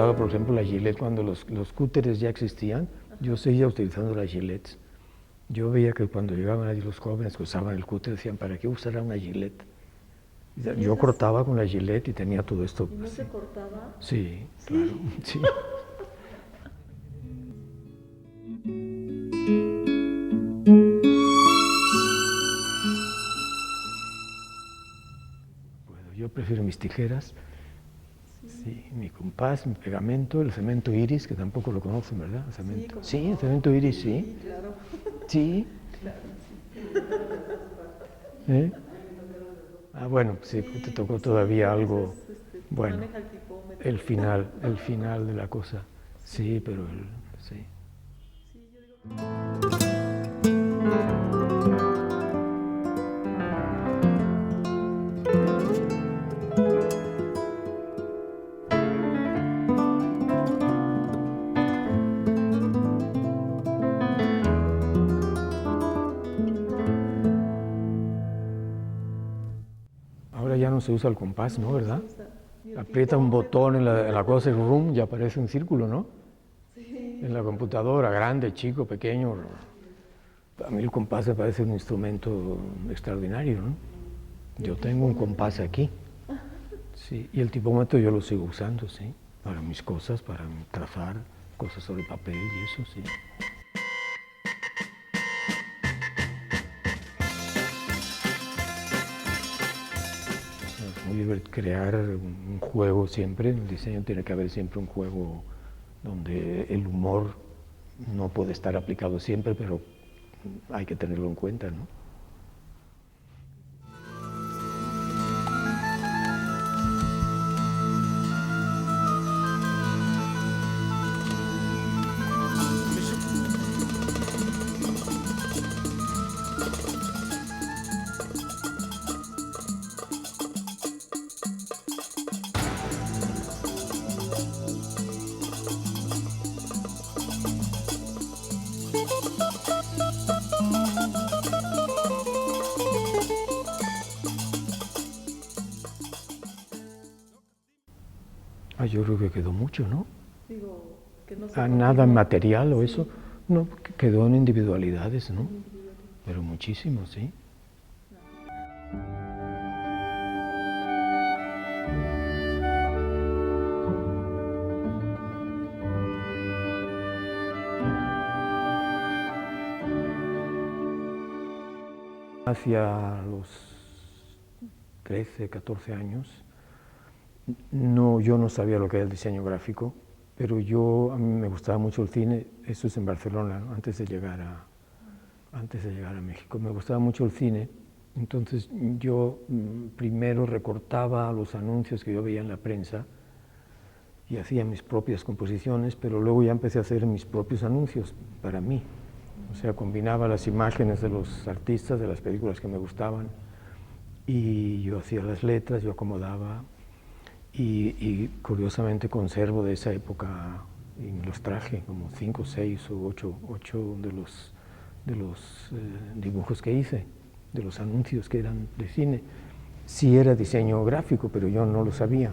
usaba, por ejemplo, la Gillette cuando los cúteres ya existían. Yo seguía utilizando las Gillettes. Yo veía que cuando llegaban allí los jóvenes que usaban el cúter decían, ¿para qué usará una Gillette? Yo cortaba con la Gillette y tenía todo esto. ¿Y no se cortaba? Sí, claro, sí. Bueno, yo prefiero mis tijeras, sí, mi compás, mi pegamento, el cemento iris, que tampoco lo conocen, ¿verdad? El cemento. Sí, el cemento iris, sí. Claro. Sí. Claro, ¿Eh? Ah, bueno, sí, te tocó todavía algo, bueno, maneja el tipómetro. el final de la cosa. Sí, pero sí. Sí, yo digo. Ahora ya no se usa el compás, ¿no? ¿Verdad? Se usa ni el Aprieta un tipómetro. botón en la cosa y rum, ya aparece un círculo, ¿no? Sí. En la computadora, grande, chico, pequeño. A mí el compás me parece un instrumento extraordinario, ¿no? Yo tengo un compás aquí, sí, y el tipómetro yo lo sigo usando, sí, para mis cosas, para trazar cosas sobre papel y eso, sí. Es muy divertido crear un juego siempre, en el diseño tiene que haber siempre un juego donde el humor no puede estar aplicado siempre, pero hay que tenerlo en cuenta, ¿no? Ah, yo creo que quedó mucho, ¿no? Digo, que no se Nada continuó. material o Sí. eso, no, quedó en individualidades, ¿no? Individual. Pero muchísimo, sí. Hacia los 13, 14 años, no, yo no sabía lo que era el diseño gráfico, pero a mí me gustaba mucho el cine, eso es en Barcelona, ¿no? antes de llegar a México. Me gustaba mucho el cine, entonces yo primero recortaba los anuncios que yo veía en la prensa y hacía mis propias composiciones, pero luego ya empecé a hacer mis propios anuncios para mí. O sea, combinaba las imágenes de los artistas, de las películas que me gustaban, y yo hacía las letras, yo acomodaba, y curiosamente conservo de esa época, y me los traje, como 5, 6 o 8 de los dibujos que hice, de los anuncios que eran de cine. Sí era diseño gráfico, pero yo no lo sabía.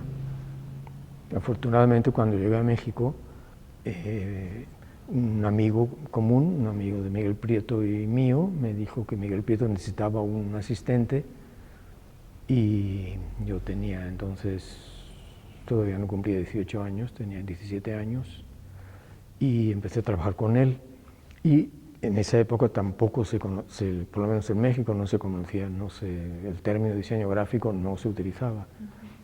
Afortunadamente, cuando llegué a México, un amigo común, un amigo de Miguel Prieto y mío, me dijo que Miguel Prieto necesitaba un asistente y yo tenía entonces, todavía no cumplía 18 años, tenía 17 años y empecé a trabajar con él. Y en esa época tampoco por lo menos en México no se conocía, el término diseño gráfico no se utilizaba.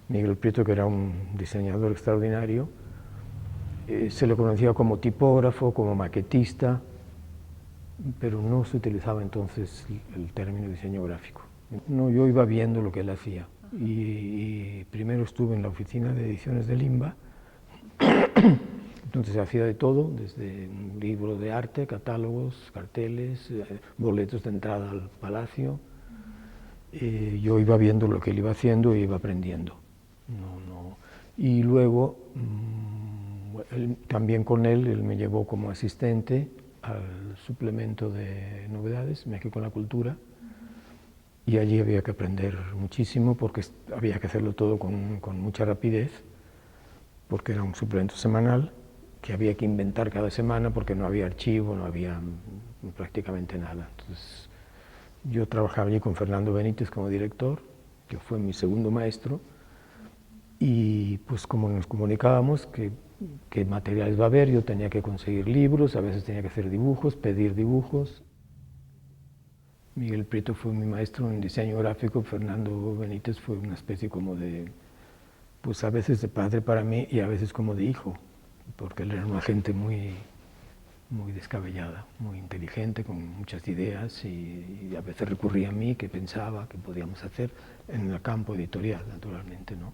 Miguel Prieto, que era un diseñador extraordinario, se le conocía como tipógrafo, como maquetista, pero no se utilizaba entonces el término diseño gráfico. No, yo iba viendo lo que él hacía y primero estuve en la oficina de ediciones de Limba, entonces hacía de todo, desde un libro de arte, catálogos, carteles, boletos de entrada al palacio. Yo iba viendo lo que él iba haciendo e iba aprendiendo. Y luego, también con él me llevó como asistente al suplemento de novedades, México en la Cultura, y allí había que aprender muchísimo porque había que hacerlo todo con mucha rapidez porque era un suplemento semanal que había que inventar cada semana porque no había archivo, no había prácticamente nada. Entonces, yo trabajaba allí con Fernando Benítez como director, que fue mi segundo maestro, y pues como nos comunicábamos qué materiales va a haber, yo tenía que conseguir libros, a veces tenía que hacer dibujos, pedir dibujos. Miguel Prieto fue mi maestro en diseño gráfico, Fernando Benítez fue una especie como de, pues a veces de padre para mí y a veces como de hijo, porque él era una gente muy descabellada, muy inteligente, con muchas ideas y a veces recurría a mí, que pensaba que podíamos hacer en el campo editorial, naturalmente, ¿no?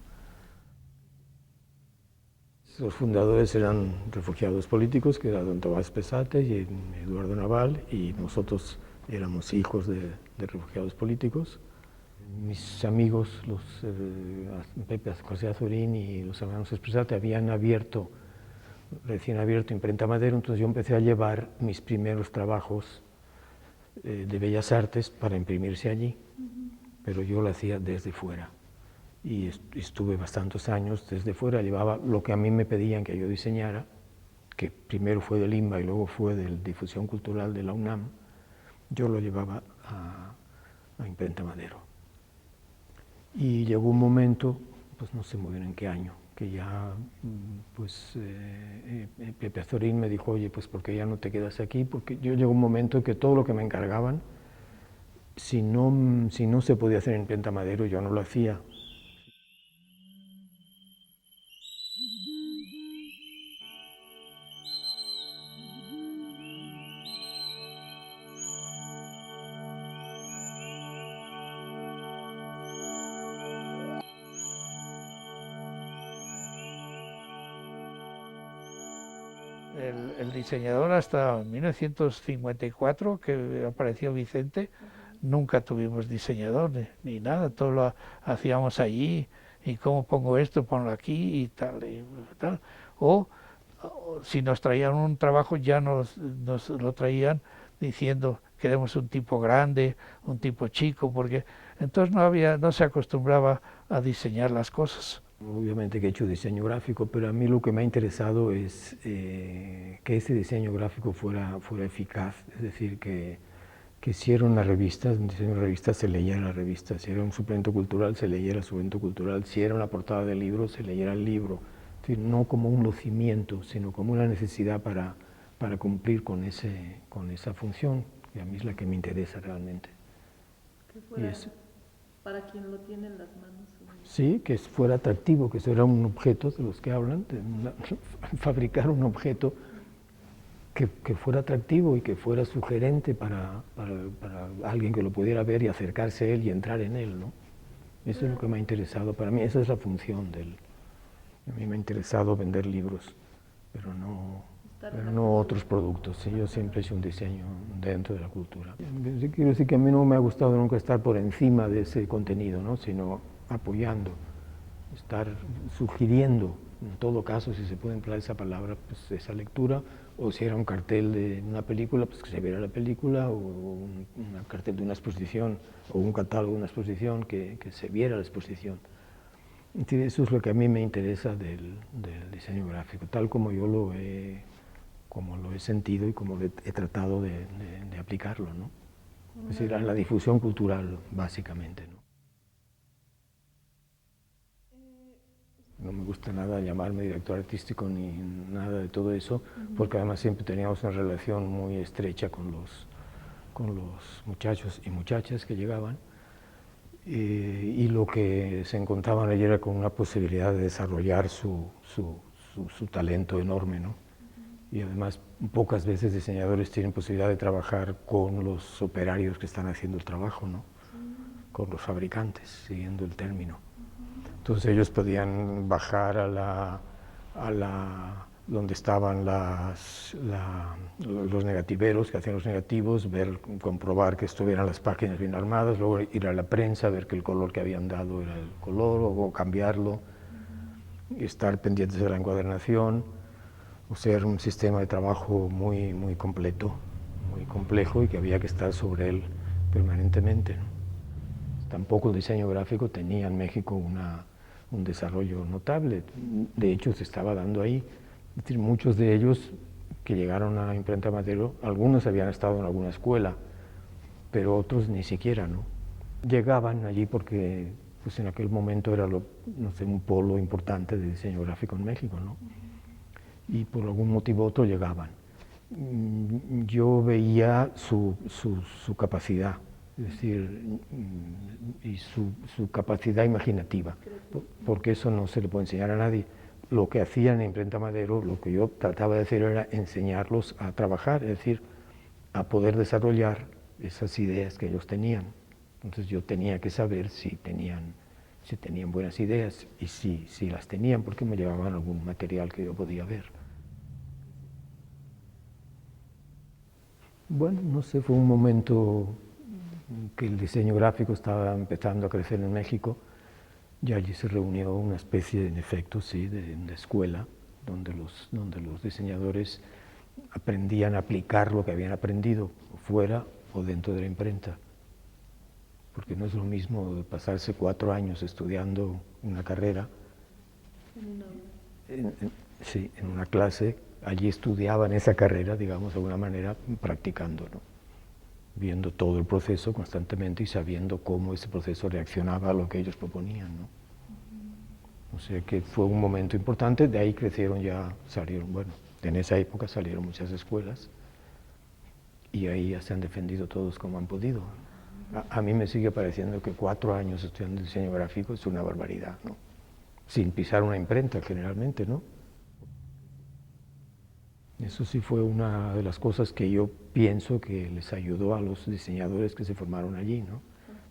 Los fundadores eran refugiados políticos, que era don Tomás Pesate y Eduardo Naval, y nosotros éramos hijos de refugiados políticos. Mis amigos, los Pepe José Azorín y los hermanos Pesate, habían recién abierto Imprenta Madero, entonces yo empecé a llevar mis primeros trabajos de Bellas Artes para imprimirse allí, pero yo lo hacía desde fuera. Y estuve bastantes años desde fuera, llevaba lo que a mí me pedían que yo diseñara, que primero fue del INBA y luego fue de Difusión Cultural de la UNAM, yo lo llevaba a Imprenta Madero. Y llegó un momento, pues no sé muy bien en qué año, que ya pues Pepe Azorín me dijo, oye, pues ¿por qué ya no te quedas aquí? Porque yo llegó un momento en que todo lo que me encargaban, si no se podía hacer en Imprenta Madero, yo no lo hacía. El diseñador hasta 1954, que apareció Vicente, nunca tuvimos diseñador ni nada, todo lo hacíamos allí, y cómo pongo esto, ponlo aquí y tal, y tal. O si nos traían un trabajo ya nos lo traían diciendo queremos un tipo grande, un tipo chico, porque entonces no se acostumbraba a diseñar las cosas. Obviamente que he hecho diseño gráfico, pero a mí lo que me ha interesado es que ese diseño gráfico fuera eficaz, es decir, que si era una revista, un diseño de revista, se leyera la revista, si era un suplemento cultural, se leyera el suplemento cultural, si era una portada de libro, se leyera el libro, es decir, no como un lucimiento, sino como una necesidad para cumplir con esa función, que a mí es la que me interesa realmente. Que fuera para quien lo tiene en las manos. Sí, que fuera atractivo, que eso era un objeto de los que hablan, fabricar un objeto que fuera atractivo y que fuera sugerente para alguien que lo pudiera ver y acercarse a él y entrar en él, ¿no? Eso es lo que me ha interesado, para mí esa es la función a mí me ha interesado vender libros, pero no otros productos, ¿sí? Yo siempre he hecho un diseño dentro de la cultura. Quiero decir que a mí no me ha gustado nunca estar por encima de ese contenido, ¿no? Sino apoyando, estar sugiriendo, en todo caso, si se puede emplear esa palabra, pues esa lectura, o si era un cartel de una película, pues que se viera la película, o un cartel de una exposición, o un catálogo de una exposición, que se viera la exposición. Entonces, eso es lo que a mí me interesa del diseño gráfico, tal como yo lo he sentido y como he tratado de aplicarlo, ¿no? Es decir, a la difusión cultural, básicamente, ¿no? No me gusta nada llamarme director artístico ni nada de todo eso, porque además siempre teníamos una relación muy estrecha con los muchachos y muchachas que llegaban, y lo que se encontraban allí era con una posibilidad de desarrollar su talento enorme, ¿no? Y además pocas veces diseñadores tienen posibilidad de trabajar con los operarios que están haciendo el trabajo, ¿no? Con los fabricantes, siguiendo el término. Entonces ellos podían bajar donde estaban los negativeros, que hacían los negativos, comprobar que estuvieran las páginas bien armadas, luego ir a la prensa, ver que el color que habían dado era el color, o cambiarlo, y estar pendientes de la encuadernación. O sea, era un sistema de trabajo muy completo, muy complejo, y que había que estar sobre él permanentemente, ¿no? Tampoco el diseño gráfico tenía en México un desarrollo notable. De hecho, se estaba dando ahí. Es decir, muchos de ellos que llegaron a Imprenta Madero, algunos habían estado en alguna escuela, pero otros ni siquiera, ¿no? Llegaban allí porque pues en aquel momento era no sé, un polo importante de diseño gráfico en México, ¿no? Y por algún motivo u otro llegaban. Yo veía su capacidad, es decir, y su capacidad imaginativa, porque eso no se le puede enseñar a nadie. Lo que hacían en Imprenta Madero, lo que yo trataba de hacer era enseñarlos a trabajar, es decir, a poder desarrollar esas ideas que ellos tenían. Entonces yo tenía que saber si tenían buenas ideas y si las tenían, porque me llevaban algún material que yo podía ver. Bueno, no sé, fue un momento que el diseño gráfico estaba empezando a crecer en México y allí se reunió una especie, en efecto, sí, de escuela, donde los diseñadores aprendían a aplicar lo que habían aprendido fuera o dentro de la imprenta. Porque no es lo mismo pasarse 4 años estudiando una carrera, en una clase, allí estudiaban esa carrera, digamos, de alguna manera, practicando, ¿no? Viendo todo el proceso constantemente y sabiendo cómo ese proceso reaccionaba a lo que ellos proponían, ¿no? O sea que fue un momento importante, de ahí salieron, bueno, en esa época salieron muchas escuelas y ahí ya se han defendido todos como han podido. A mí me sigue pareciendo que 4 años estudiando diseño gráfico es una barbaridad, ¿no? Sin pisar una imprenta generalmente, ¿no? Eso sí fue una de las cosas que yo pienso que les ayudó a los diseñadores que se formaron allí, ¿no?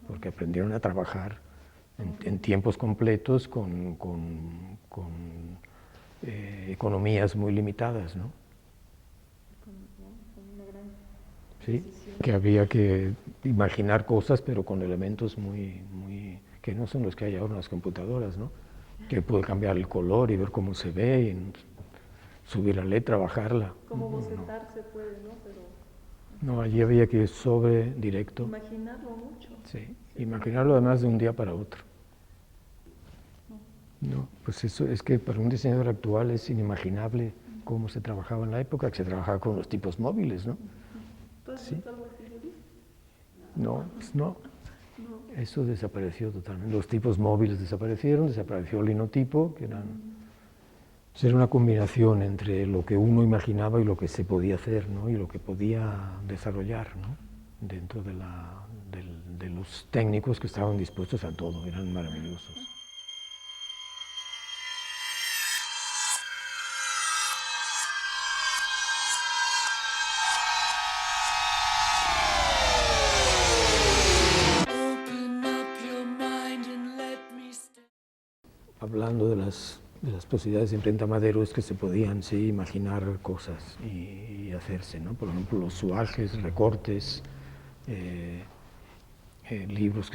Porque aprendieron a trabajar en tiempos completos con economías muy limitadas, ¿no? Sí, que había que imaginar cosas, pero con elementos que no son los que hay ahora en las computadoras, ¿no? Que puede cambiar el color y ver cómo se ve, y subir la letra, bajarla. Como bocetar se puede, ¿no? Pero no, allí había que ir directo. Imaginarlo mucho. Sí, imaginarlo además de un día para otro. No, pues eso es que para un diseñador actual es inimaginable cómo se trabajaba en la época, que se trabajaba con los tipos móviles, ¿no? ¿Tú has visto algo así, Luis? No, pues no. Eso desapareció totalmente. Los tipos móviles desaparecieron, desapareció el linotipo, que era una combinación entre lo que uno imaginaba y lo que se podía hacer, ¿no? Y lo que podía desarrollar, ¿no? Dentro de los técnicos que estaban dispuestos a todo, eran maravillosos. Hablando de las posibilidades de Imprenta Madero, es que se podían, sí, imaginar cosas y hacerse, ¿no? Por ejemplo, los suajes, recortes, libros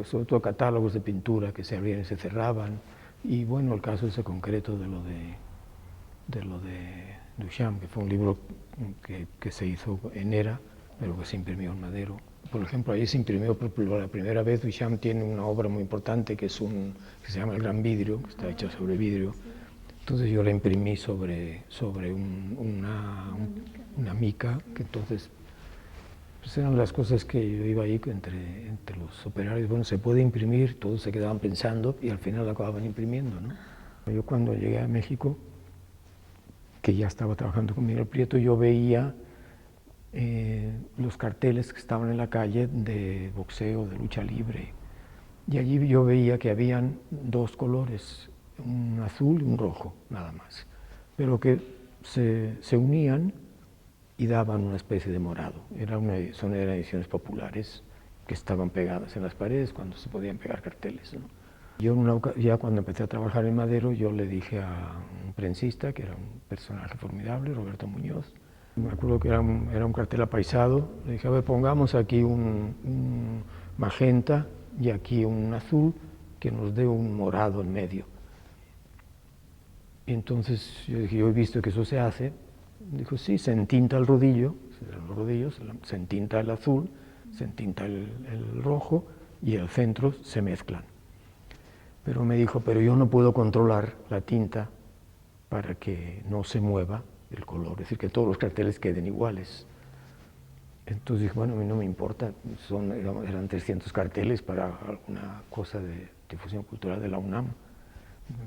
sobre todo catálogos de pintura que se abrían y se cerraban, y bueno, el caso ese concreto de lo de Duchamp, que fue un libro que se hizo en Era, pero que se imprimió en Madero. Por ejemplo, ahí se imprimió por la primera vez. Duchamp tiene una obra muy importante que se llama El Gran Vidrio, que está hecha sobre vidrio. Entonces yo la imprimí sobre una mica, que entonces pues eran las cosas que yo iba ahí entre los operarios. Bueno, se puede imprimir, todos se quedaban pensando y al final la acababan imprimiendo, ¿no? Yo cuando llegué a México, que ya estaba trabajando con Miguel Prieto, yo veía los carteles que estaban en la calle de boxeo, de lucha libre, y allí yo veía que habían 2 colores, un azul y un rojo, nada más, pero que se unían y daban una especie de morado. Eran ediciones populares que estaban pegadas en las paredes cuando se podían pegar carteles, ¿no? Yo ya cuando empecé a trabajar en Madero, yo le dije a un prensista, que era un personaje formidable, Roberto Muñoz, me acuerdo que era un cartel apaisado, le dije, a ver, pongamos aquí un magenta y aquí un azul que nos dé un morado en medio. Y entonces yo dije, yo he visto que eso se hace. Dijo, sí, se entinta el rodillo, los rodillos, se entinta el azul, se entinta el rojo y el centro se mezclan. Pero me dijo, pero yo no puedo controlar la tinta para que no se mueva el color, es decir, que todos los carteles queden iguales. Entonces dije, bueno, a mí no me importa, eran 300 carteles para alguna cosa de difusión cultural de la UNAM,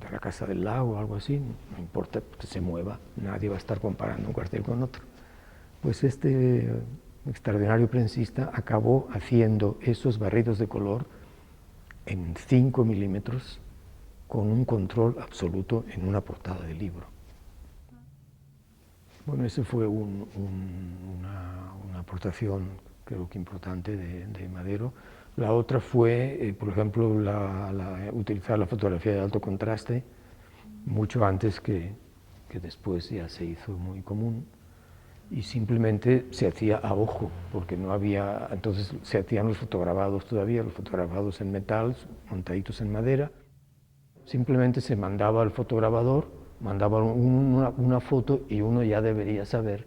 de la Casa del Lago, algo así, no importa que se mueva, nadie va a estar comparando un cartel con otro. Pues este extraordinario prensista acabó haciendo esos barridos de color en 5 milímetros con un control absoluto en una portada de libro. Bueno, esa fue una aportación, creo que importante, de Madero. La otra fue, por ejemplo, utilizar la fotografía de alto contraste, mucho antes que después ya se hizo muy común, y simplemente se hacía a ojo, porque no había, entonces se hacían los fotograbados todavía, los fotograbados en metal, montaditos en madera. Simplemente se mandaba al fotograbador, mandaba una foto y uno ya debería saber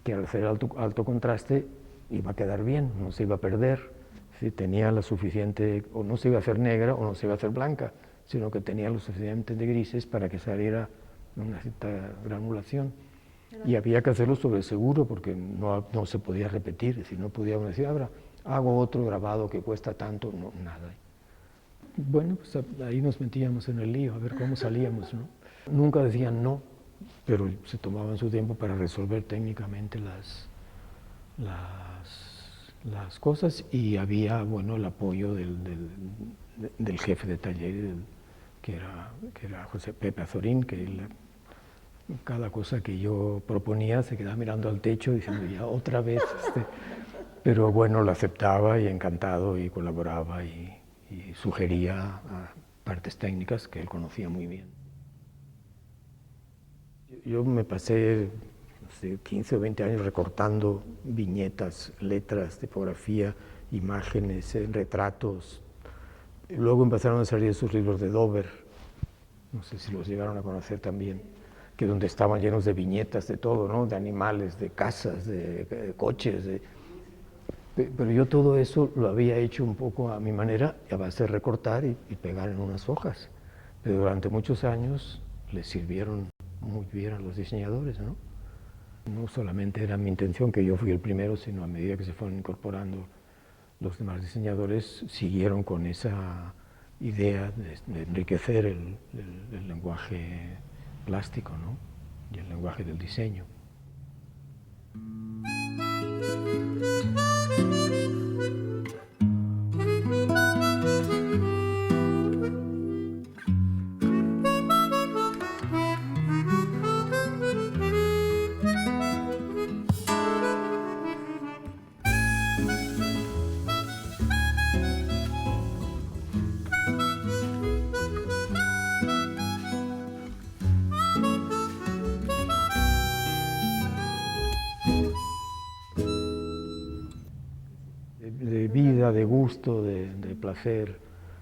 que al hacer alto contraste iba a quedar bien, no se iba a perder, si tenía la suficiente, o no se iba a hacer negra o no se iba a hacer blanca, sino que tenía lo suficiente de grises para que saliera una cierta granulación. Y había que hacerlo sobre seguro porque no se podía repetir, es decir, no podía uno decir, ahora hago otro grabado que cuesta tanto, no, nada. Bueno, pues ahí nos metíamos en el lío, a ver cómo salíamos, ¿no? Nunca decían no, pero se tomaban su tiempo para resolver técnicamente las cosas, y había, bueno, el apoyo del jefe de taller, que era José Pepe Azorín, que cada cosa que yo proponía se quedaba mirando al techo diciendo, ya otra vez, pero bueno, lo aceptaba y encantado, y colaboraba y sugería partes técnicas que él conocía muy bien. Yo me pasé 15 o 20 años recortando viñetas, letras, tipografía, imágenes, retratos. Luego empezaron a salir esos libros de Dover, no sé si los llegaron a conocer también, que donde estaban llenos de viñetas de todo, ¿no? De animales, de casas, de coches. Pero yo todo eso lo había hecho un poco a mi manera, a base de recortar y pegar en unas hojas. Pero durante muchos años les sirvieron muy bien a los diseñadores, ¿no? No solamente era mi intención, que yo fui el primero, sino a medida que se fueron incorporando los demás diseñadores, siguieron con esa idea de enriquecer el lenguaje plástico, ¿no? Y el lenguaje del diseño. De vida, de gusto, de placer.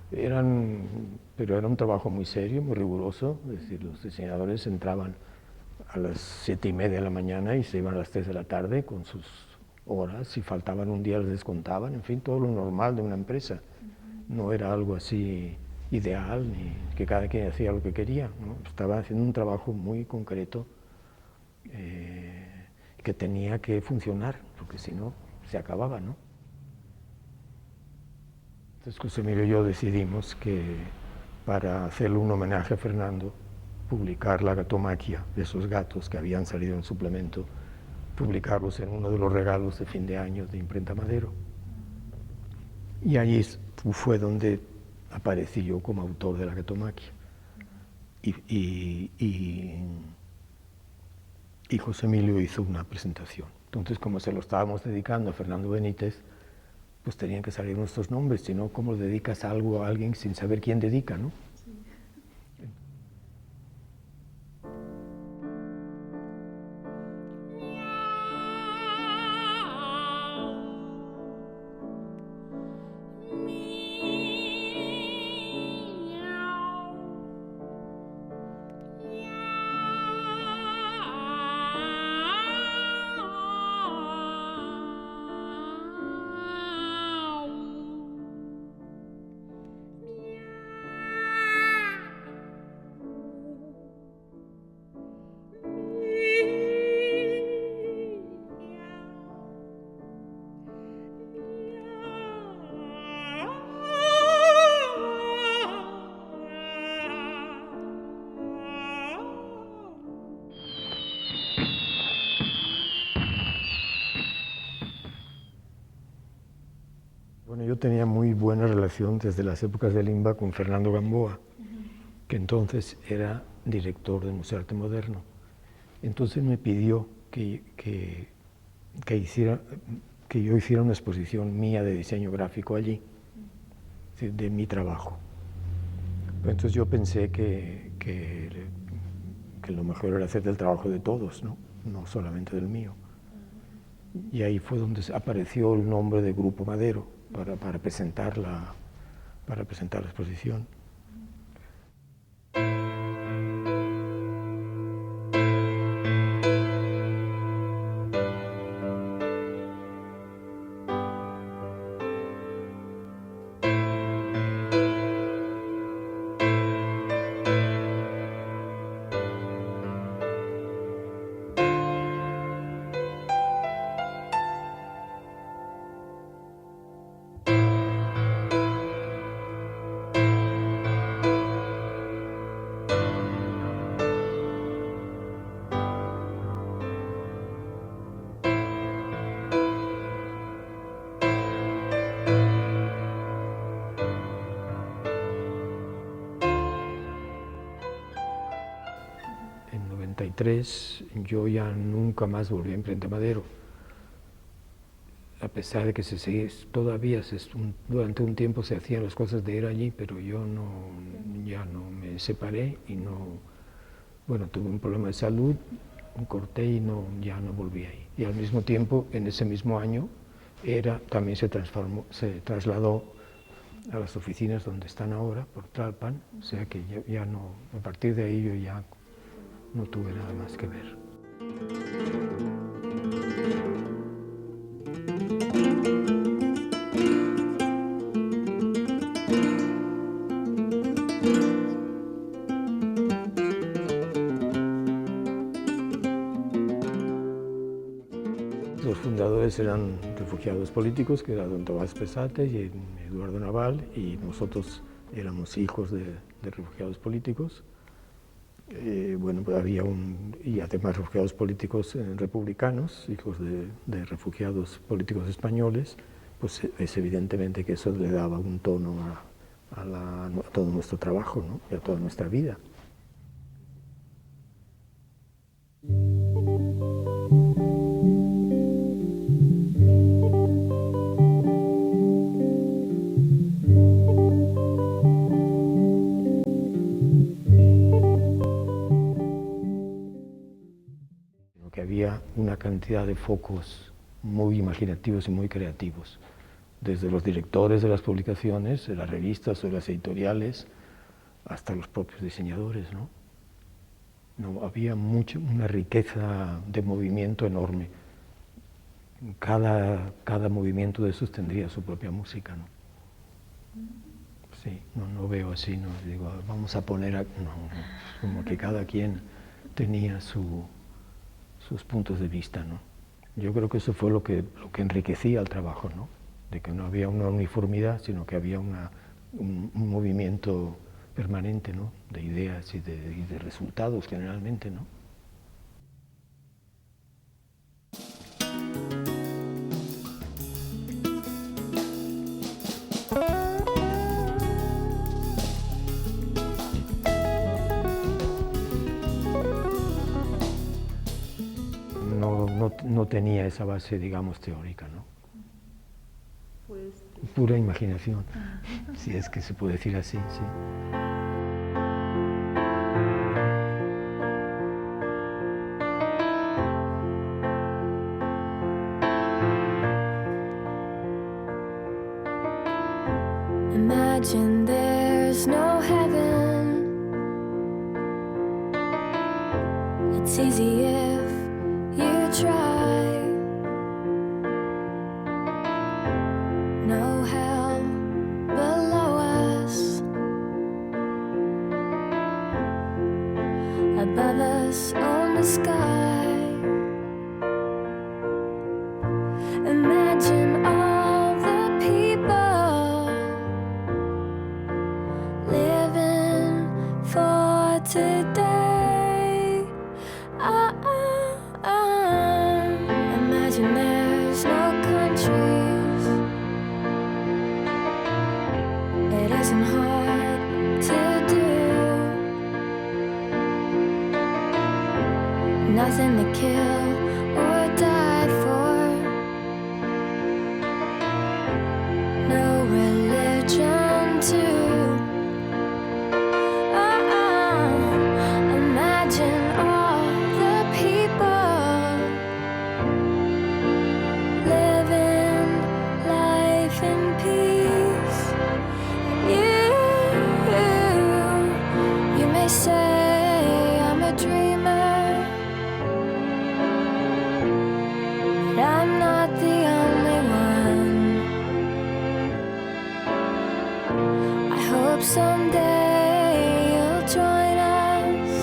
Pero era un trabajo muy serio, muy riguroso. Es decir, los diseñadores entraban a las 7:30 de la mañana y se iban a las 3 de la tarde con sus horas. Si faltaban un día les descontaban, en fin, todo lo normal de una empresa. No era algo así ideal, ni que cada quien hacía lo que quería, ¿no? Estaba haciendo un trabajo muy concreto que tenía que funcionar, porque si no, se acababa, ¿no? Entonces José Emilio y yo decidimos que para hacerle un homenaje a Fernando, publicar la gatomaquia de esos gatos que habían salido en el suplemento, publicarlos en uno de los regalos de fin de año de Imprenta Madero. Y allí fue donde aparecí yo como autor de la gatomaquia. Y José Emilio hizo una presentación. Entonces, como se lo estábamos dedicando a Fernando Benítez, pues tenían que salir nuestros nombres, si no, ¿cómo dedicas algo a alguien sin saber quién dedica, ¿no? Sí. tenía muy buena relación desde las épocas del INBA con Fernando Gamboa, que entonces era director del Museo de Arte Moderno. Entonces me pidió que yo hiciera una exposición mía de diseño gráfico allí, de mi trabajo. Entonces yo pensé que lo mejor era hacer del trabajo de todos, no solamente del mío. Y ahí fue donde apareció el nombre de Grupo Madero para presentar la exposición. En 93 yo ya nunca más volví a Imprenta Madero, a pesar de que todavía durante un tiempo se hacían las cosas de ir allí, pero yo ya no me separé y bueno, tuve un problema de salud, corté y ya no volví ahí. Y al mismo tiempo, en ese mismo año, también se trasladó a las oficinas donde están ahora, por Tlalpan, o sea que ya no, a partir de ahí yo ya no tuve nada más que ver. Los fundadores eran refugiados políticos, que era don Tomás Pesate y Eduardo Naval, y nosotros éramos hijos de refugiados políticos. Bueno, pues y además refugiados políticos republicanos, hijos de refugiados políticos españoles, pues es evidentemente que eso le daba un tono a todo nuestro trabajo, ¿no? Y a toda nuestra vida. Que había una cantidad de focos muy imaginativos y muy creativos, desde los directores de las publicaciones, de las revistas o de las editoriales, hasta los propios diseñadores, ¿no? Había una riqueza de movimiento enorme. Cada movimiento de esos tendría su propia música, ¿no? Sí, no veo así, no digo, vamos a poner como que cada quien tenía sus puntos de vista, ¿no? Yo creo que eso fue lo que enriquecía el trabajo, ¿no? De que no había una uniformidad, sino que había un movimiento permanente, ¿no? De ideas y de resultados generalmente, ¿no? No tenía esa base, digamos, teórica, ¿no? Pues, pura imaginación, si es que se puede decir así, sí. Imagine there's no heaven. It's easy if you try. No hell below us. Above us on the sky. Imagine all the people living for today. kill or die for. No religion to imagine all the people living life in peace. You may say I'm a dreamer, but I'm not the only one. I hope someday you'll join us,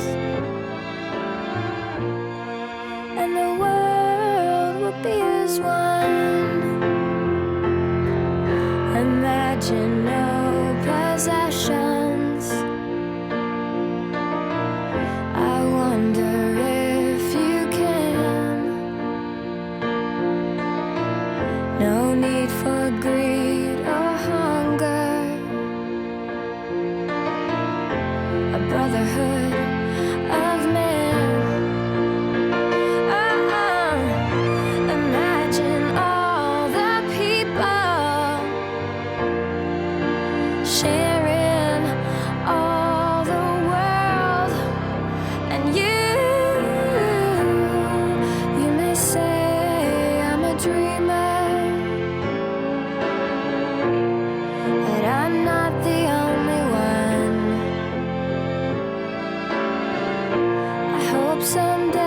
and the world will be as one. Imagine no possessions. I wonder if you can. No need for greed or hunger. A brotherhood of men. Imagine all the people sharing all the world, and you may say I'm a dreamer, but I'm not the only one. I hope someday